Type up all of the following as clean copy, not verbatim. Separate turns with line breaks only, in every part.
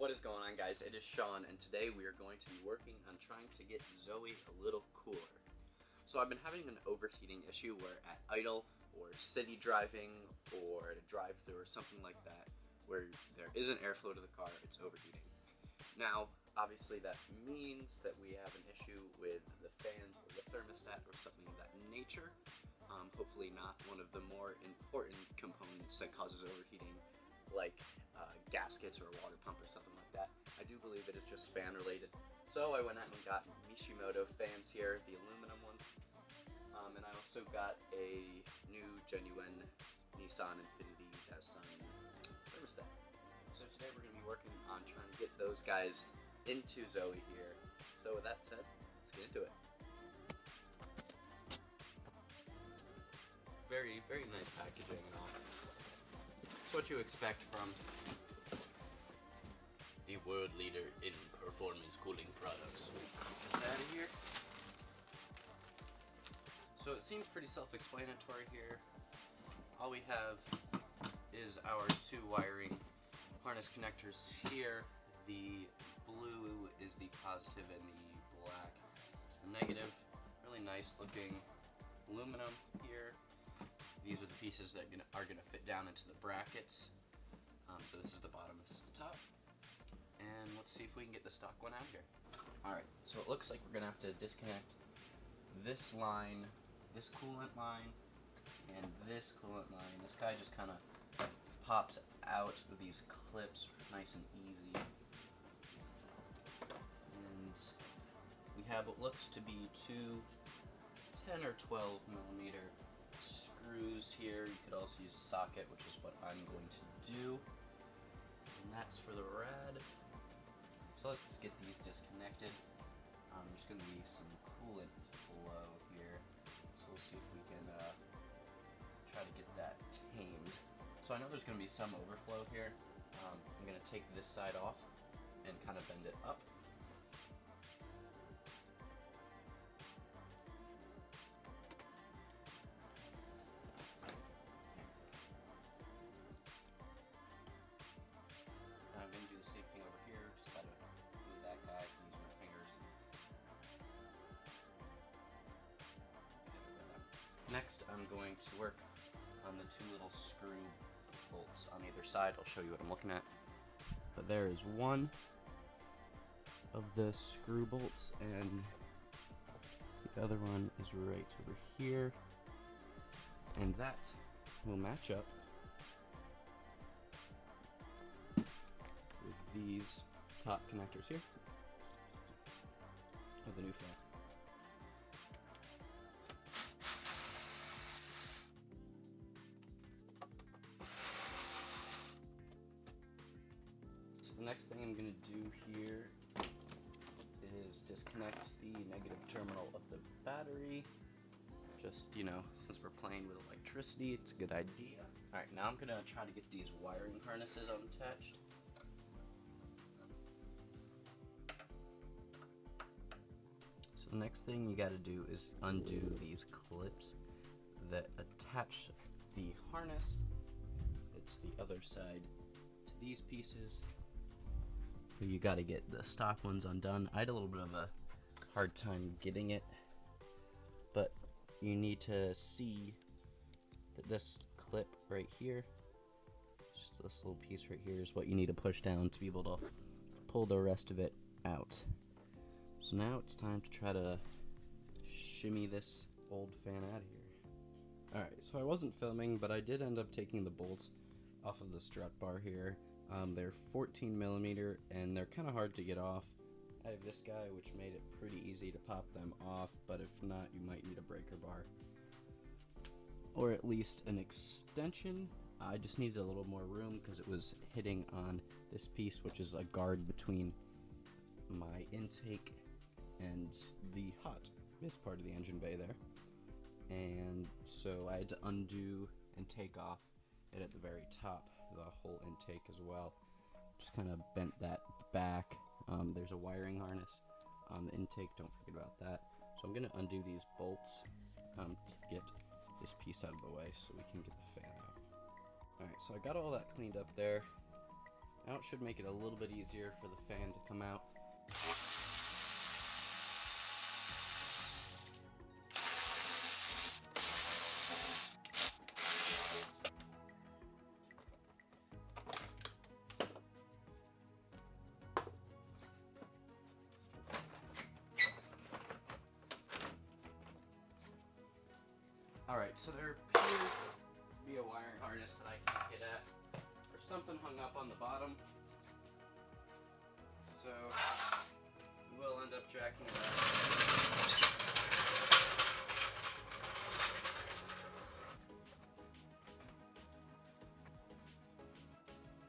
What is going on, guys? It is Sean, and today we are going to be working on trying to get Zoe a little cooler. So I've been having an overheating issue where at idle or city driving or at a drive-thru or something like that, where there isn't airflow to the car, it's overheating. Now, obviously that means that we have an issue with the fans or the thermostat or something of that nature. Hopefully not one of the more important components that causes overheating, like gaskets or a water pump or something like that. I do believe it is just fan related. So I went out and got Mishimoto fans here, the aluminum ones. And I also got a new genuine Nissan Infinity thermostat. So today we're going to be working on trying to get those guys into Zoe here. So with that said, let's get into it. Very, very nice packaging and all. It's what you expect from the world leader in performance cooling products. Get this out of here. So it seems pretty self-explanatory here. All we have is our two wiring harness connectors here. The blue is the positive and the black is the negative. Really nice looking aluminum here. These are the pieces that are going to fit down into the brackets. So this is the bottom, this is the top. And let's see if we can get the stock one out here. Alright, so it looks like we're going to have to disconnect this line, this coolant line, and this coolant line. This guy just kind of pops out with these clips nice and easy. And we have what looks to be two 10 or 12 millimeter screws here. You could also use a socket, which is what I'm going to do. And that's for the rad. So let's get these disconnected. There's going to be some coolant flow here. So we'll see if we can try to get that tamed. So I know there's going to be some overflow here. I'm going to take this side off and kind of bend it up. And I'm going to do the same thing over here, just kind of move that guy, use my fingers. Next, I'm going to work on the two little screw bolts on either side. I'll show you what I'm looking at. But there is one of the screw bolts, and the other one is right over here. And that will match up with these top connectors here of the new fan. So the next thing I'm going to do here is disconnect the negative terminal of the battery. Just, since we're playing with electricity, it's a good idea. Alright, now I'm going to try to get these wiring harnesses unattached. So the next thing you got to do is undo these clips that attach the harness. It's the other side to these pieces. You got to get the stock ones undone. I had a little bit of a hard time getting it, but you need to see that this clip right here, just this little piece right here, is what you need to push down to be able to pull the rest of it out. So now it's time to try to shimmy this old fan out of here. Alright, so I wasn't filming, but I did end up taking the bolts off of the strut bar here. They're 14 millimeter and they're kind of hard to get off. I have this guy, which made it pretty easy to pop them off, but if not, you might need a breaker bar. Or at least an extension. I just needed a little more room because it was hitting on this piece, which is a guard between my intake and the hot mist part of the engine bay there. And so I had to undo and take off it at the very top, the whole intake as well. Just kind of bent that back. There's a wiring harness on the intake, don't forget about that. So I'm going to undo these bolts to get this piece out of the way so we can get the fan out. Alright, so I got all that cleaned up there. Now it should make it a little bit easier for the fan to come out. Alright, so there appears to be a wiring harness that I can't get at, or something hung up on the bottom, so we'll end up jacking it out.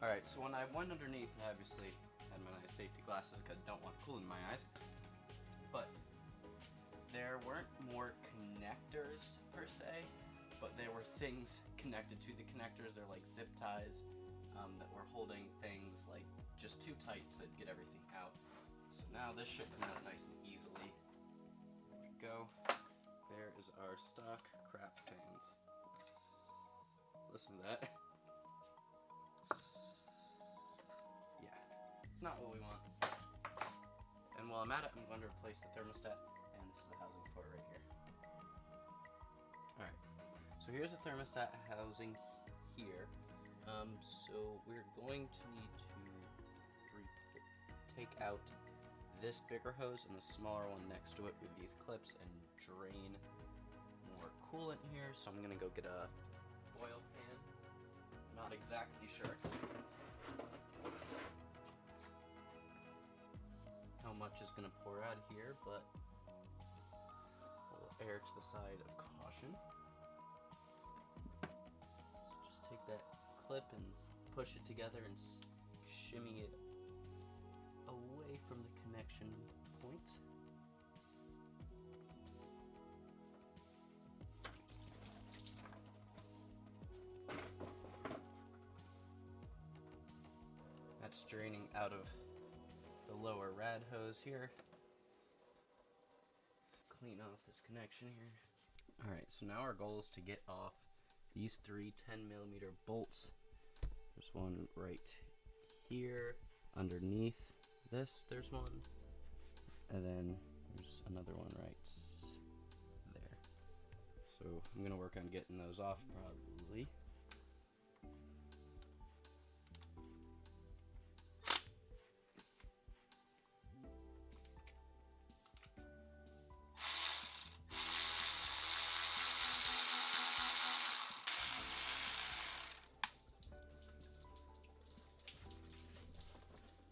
Alright, so when I went underneath, I obviously had my nice safety glasses because I don't want coolant in my eyes, but there weren't more connectors per se, but there were things connected to the connectors. They're like zip ties that were holding things like just too tight to get everything out. So now this should come out nice and easily. There we go. There is our stock crap fans. Listen to that. Yeah, it's not what we want. And while I'm at it, I'm going to replace the thermostat. And this is the housing for it right here. Alright, so here's the thermostat housing here. So we're going to need to take out this bigger hose and the smaller one next to it with these clips and drain more coolant here. So I'm going to go get a oil pan. Not exactly sure how much is going to pour out here, but air to the side of caution. So just take that clip and push it together and shimmy it away from the connection point. That's draining out of the lower rad hose here. Clean off this connection here. Alright, so now our goal is to get off these three 10mm bolts. There's one right here, underneath this there's one, and then there's another one right there. So I'm going to work on getting those off probably.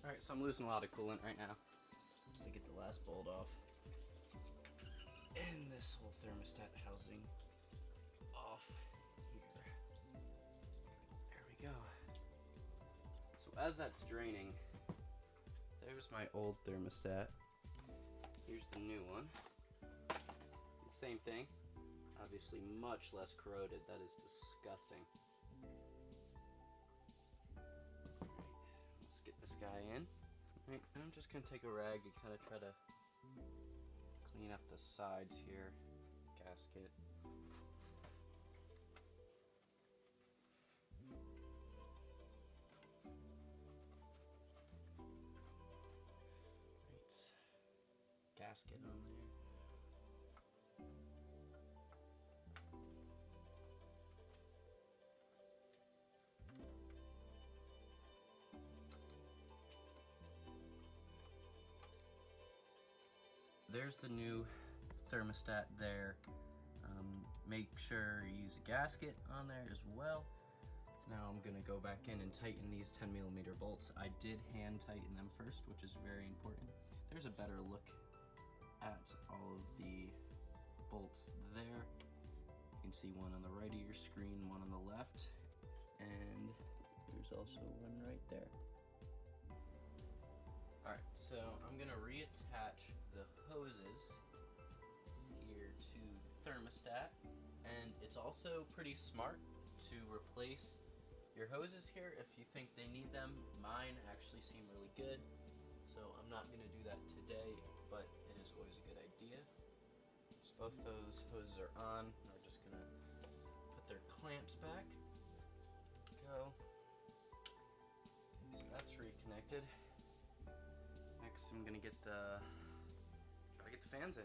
Alright, so I'm losing a lot of coolant right now. So get the last bolt off. And this whole thermostat housing off here. There we go. So as that's draining, there's my old thermostat. Here's the new one. Same thing. Obviously much less corroded. That is disgusting. Get this guy in. Right, I'm just going to take a rag and kind of try to clean up the sides here. Gasket. Right. Gasket on there. There's the new thermostat there. Make sure you use a gasket on there as well. Now I'm gonna go back in and tighten these 10mm bolts. I did hand tighten them first, which is very important. There's a better look at all of the bolts there. You can see one on the right of your screen, one on the left, and there's also one right there. Alright, so I'm gonna reattach the hoses here to the thermostat, and it's also pretty smart to replace your hoses here if you think they need them. Mine actually seem really good, so I'm not going to do that today, but it is always a good idea. So both those hoses are on. We're just going to put their clamps back. Go. Okay, so that's connected. Next, I'm gonna get the fans in.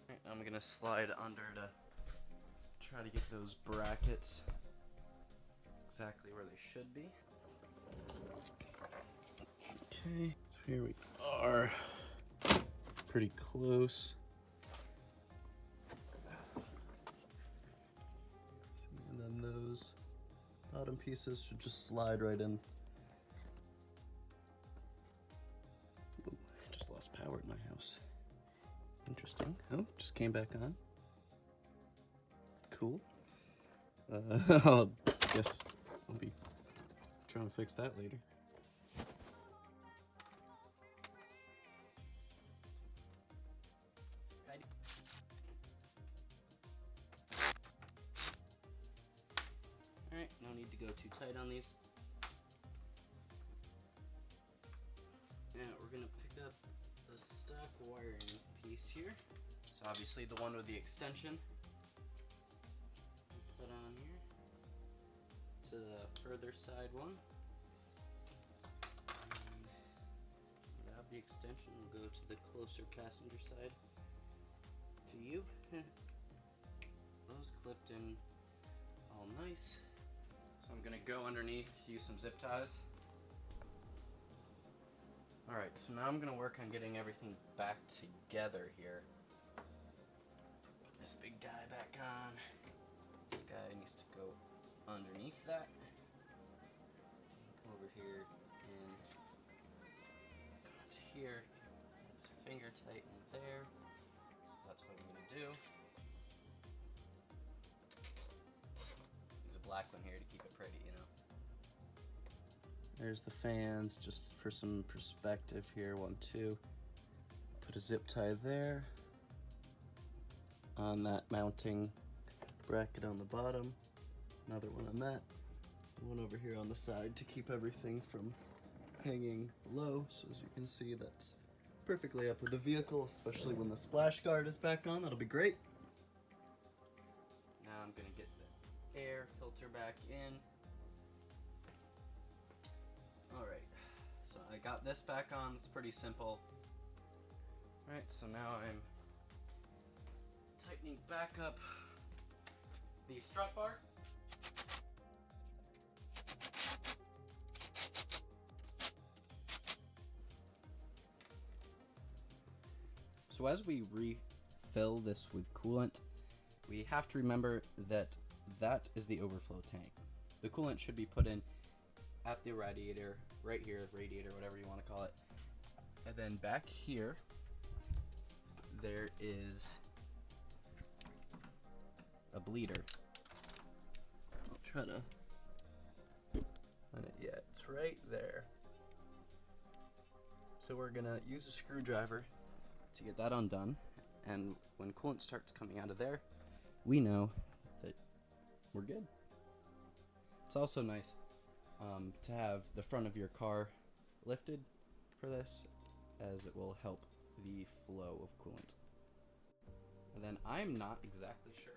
Alright, I'm gonna slide under to try to get those brackets exactly where they should be. Okay, so here we are. Pretty close. And then those bottom pieces should just slide right in. Ooh, I just lost power at my house. Interesting. Oh, just came back on. Cool. I guess I'll be trying to fix that later. Alright, no need to go too tight on these. Now we're going to pick up the stock wiring piece here. So obviously the one with the extension. Put on here to the further side one. And without the extension, we'll go to the closer passenger side to you. Those clipped in all nice. So I'm gonna go underneath, use some zip ties. Alright, so now I'm gonna work on getting everything back together here. Put this big guy back on. This guy needs to go underneath that. Come over here and onto here. It's finger tight in there. That's what I'm gonna do. Use a black one here to keep it pretty, you know. There's the fans, just for some perspective here. 1, 2. Put a zip tie there on that mounting bracket on the bottom. Another one on that. One over here on the side to keep everything from hanging low. So as you can see, that's perfectly up with the vehicle, especially when the splash guard is back on. That'll be great. Now I'm gonna get the air filter back in. Alright, so I got this back on. It's pretty simple. Alright, so now I'm tightening back up the strut bar. So as we refill this with coolant, we have to remember that that is the overflow tank. The coolant should be put in at the radiator, right here, radiator, whatever you want to call it. And then back here, there is a bleeder. I'll try to find it. Yeah, it's right there. So we're gonna use a screwdriver to get that undone, and when coolant starts coming out of there, we know that we're good. It's also nice to have the front of your car lifted for this, as it will help the flow of coolant. And then I'm not exactly sure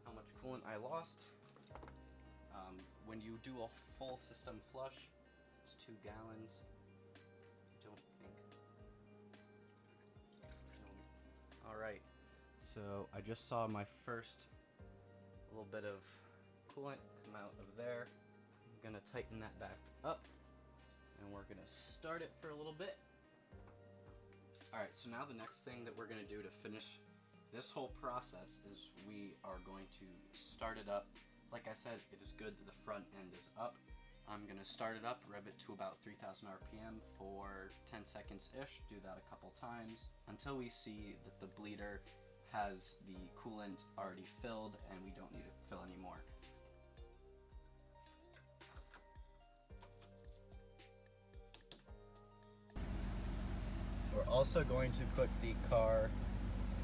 how much coolant I lost. When you do a full system flush, it's 2 gallons. I don't think. Alright, so I just saw my first little bit of coolant come out of there. I'm gonna tighten that back up, and we're gonna start it for a little bit. Alright, so now the next thing that we're gonna do to finish this whole process is we are going to start it up. Like I said, it is good that the front end is up. I'm gonna start it up, rev it to about 3000 RPM for 10 seconds-ish. Do that a couple times until we see that the bleeder has the coolant already filled and we don't need to fill any more. We're also going to put the car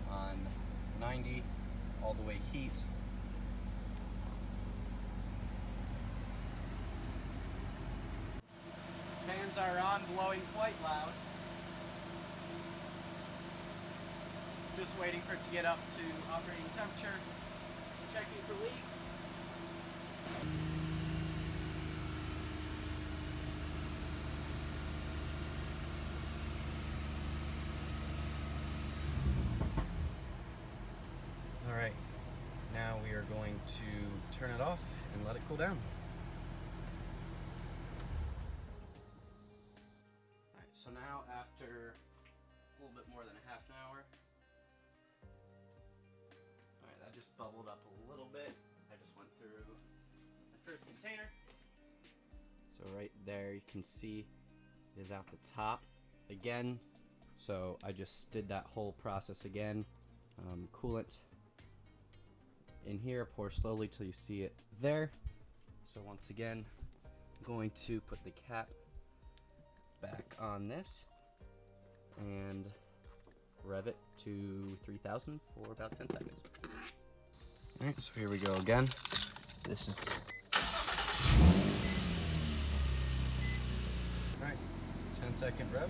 on 90, all the way heat. Fans are on, blowing quite loud. Just waiting for it to get up to operating temperature. Checking for leaks. Alright, now we are going to turn it off and let it cool down. Alright, so now after a little bit more than a half an hour, alright, that just bubbled up a little bit. I just went through the first container. So right there you can see it is out the top again. So I just did that whole process again. Coolant in here, pour slowly till you see it there. So once again, I'm going to put the cap back on this and rev it to 3000 for about 10 seconds. Alright, so here we go again. This is... Alright, 10-second rev.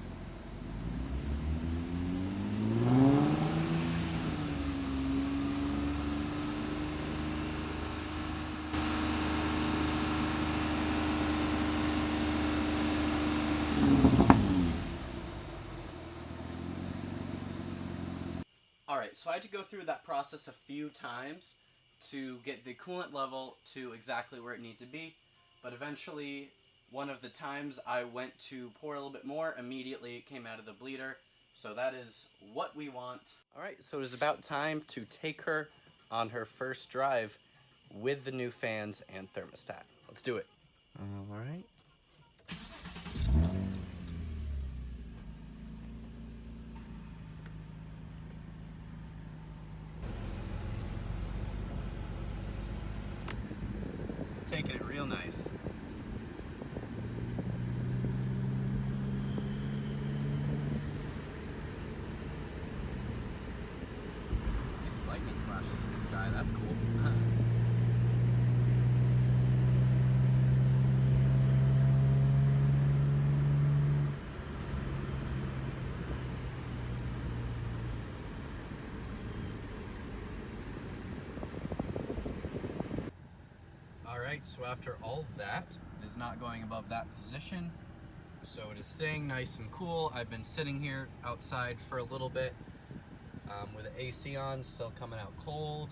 Alright, so I had to go through that process a few times to get the coolant level to exactly where it needed to be, but eventually one of the times I went to pour a little bit more, immediately it came out of the bleeder, so that is what we want. Alright, so it is about time to take her on her first drive with the new fans and thermostat. Let's do it. Alright. Taking it real nice. Nice lightning flashes in the sky, that's cool. Alright, so after all that, it is not going above that position, so it is staying nice and cool. I've been sitting here outside for a little bit with the AC on, still coming out cold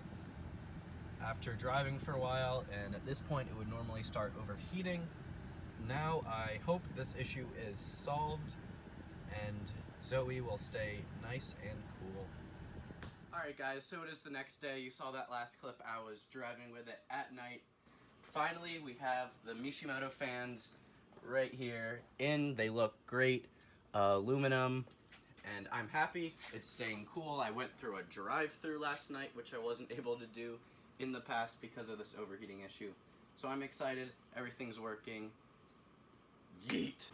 after driving for a while, and at this point it would normally start overheating. Now I hope this issue is solved and Zoe will stay nice and cool. Alright guys, so it is the next day. You saw that last clip, I was driving with it at night. Finally, we have the Mishimoto fans right here in. They look great, aluminum, and I'm happy. It's staying cool. I went through a drive-through last night, which I wasn't able to do in the past because of this overheating issue. So I'm excited. Everything's working. Yeet!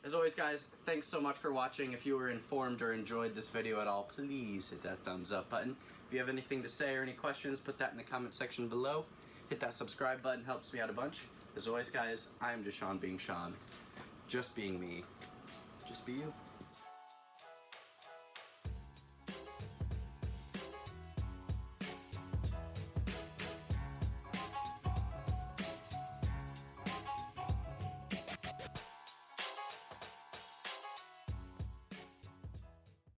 As always, guys, thanks so much for watching. If you were informed or enjoyed this video at all, please hit that thumbs up button. If you have anything to say or any questions, put that in the comment section below. Hit that subscribe button, helps me out a bunch. As always, guys, I am just Seanbeingsean. Just being me. Just be you.